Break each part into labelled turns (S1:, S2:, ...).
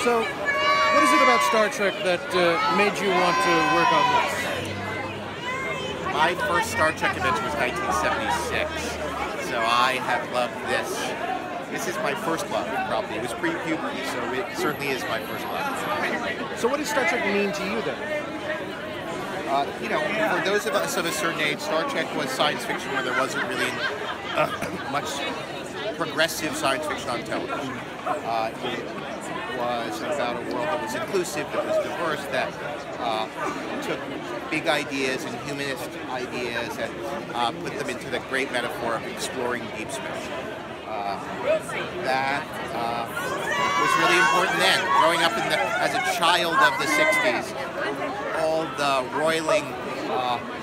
S1: So, what is it about Star Trek that made you want to work on this?
S2: My first Star Trek adventure was 1976, so I have loved this. This is my first love, probably. It was pre-puberty, so it certainly is my first love.
S1: So what does Star Trek mean to you then?
S2: You know, for those of us of a certain age, Star Trek was science fiction where there wasn't really much progressive science fiction on television. It was about a world that was inclusive, that was diverse, that took big ideas and humanist ideas and put them into the great metaphor of exploring deep space. That was really important then. Growing up as a child of the 60s, all the roiling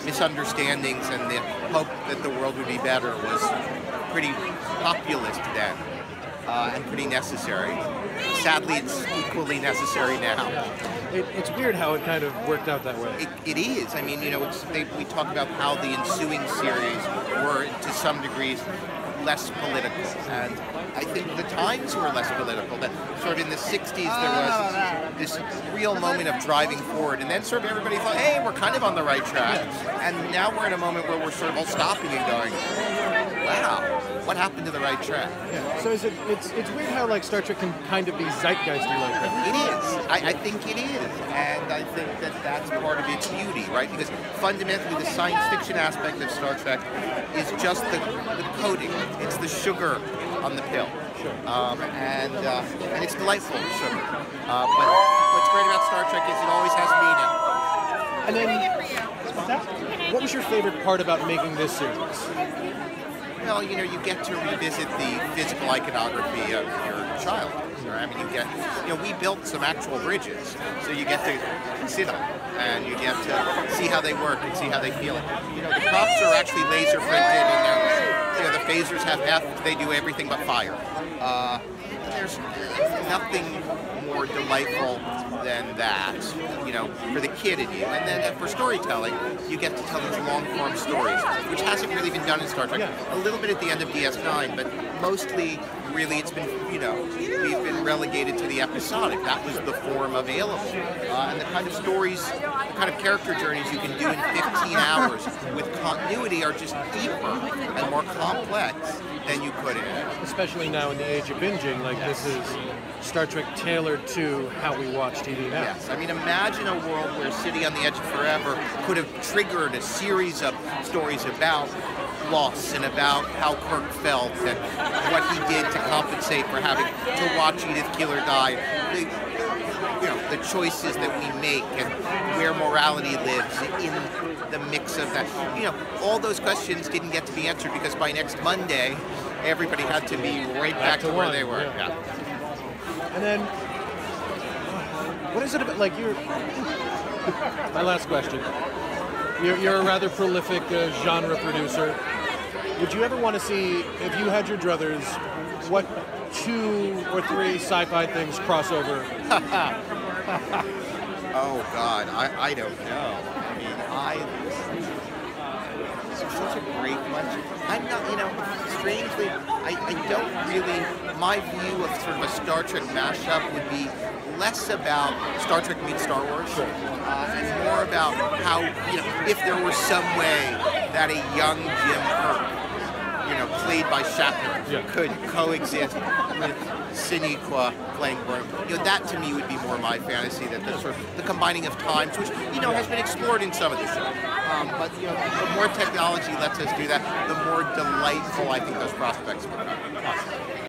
S2: misunderstandings and the hope that the world would be better was pretty populist then and pretty necessary. Sadly, it's equally necessary now.
S1: It's weird how it kind of worked out that way.
S2: It is. I mean, you know, we talk about how the ensuing series were, to some degrees, less political, and I think the times were less political. That sort of in the 60s there was this real moment of driving forward, and then sort of everybody thought, hey, we're kind of on the right track. And now we're in a moment where we're sort of all stopping and going, wow, what happened to the right track?
S1: Yeah. So it's weird how like Star Trek can kind of be zeitgeisty like that.
S2: It is. I think it is, and I think that that's part of its beauty, right? Because fundamentally the science fiction aspect of Star Trek is just the coating. It's the sugar on the pill.
S1: Sure.
S2: And it's delightful, sugar. But what's great about Star Trek is it always has meaning.
S1: And then, what was your favorite part about making this series?
S2: Well, you know, you get to revisit the physical iconography of your child. I mean, we built some actual bridges, so you get to sit on them, and you get to see how they work and see how they feel it. You know, the props are actually laser printed, and the phasers have F, they do everything but fire. There's nothing more delightful than that, you know, for the kid in you. And then for storytelling, you get to tell these long-form stories, which hasn't really been done in Star Trek. Yeah. A little bit at the end of DS9, but mostly, really, it's been, you know, we've been relegated to the episodic. That was the form available. And the kind of stories, the kind of character journeys you can do in 15 hours with continuity are just deeper and more complex than you could in it.
S1: Especially now in the age of binging, like this is Star Trek tailored to how we watch TV now.
S2: Yes, I mean, imagine a world where City on the Edge of Forever could have triggered a series of stories about loss and about how Kirk felt and what he did to compensate for having to watch Edith Keeler die. The choices that we make and where morality lives in the mix of that. You know, all those questions didn't get to be answered because by next Monday, everybody had to be right back to where they were. Yeah.
S1: And then, what is it about, like, my last question. You're a rather prolific genre producer. Would you ever want to see, if you had your druthers, what 2 or 3 sci-fi things cross over?
S2: Oh, God, I don't know. I mean, it's such a great question. I'm not, you know, strangely, I don't really, my view of sort of a Star Trek mashup would be less about Star Trek meets Star Wars, and more about how, you know, if there were some way that a young Jim Kirk, you know, played by Shatner, could coexist with Sinequa playing Burnham. You know, that to me would be more my fantasy, that the sort of the combining of times, which, you know, has been explored in some of the shows. But, you know, the more technology lets us do that, the more delightful I think those prospects become.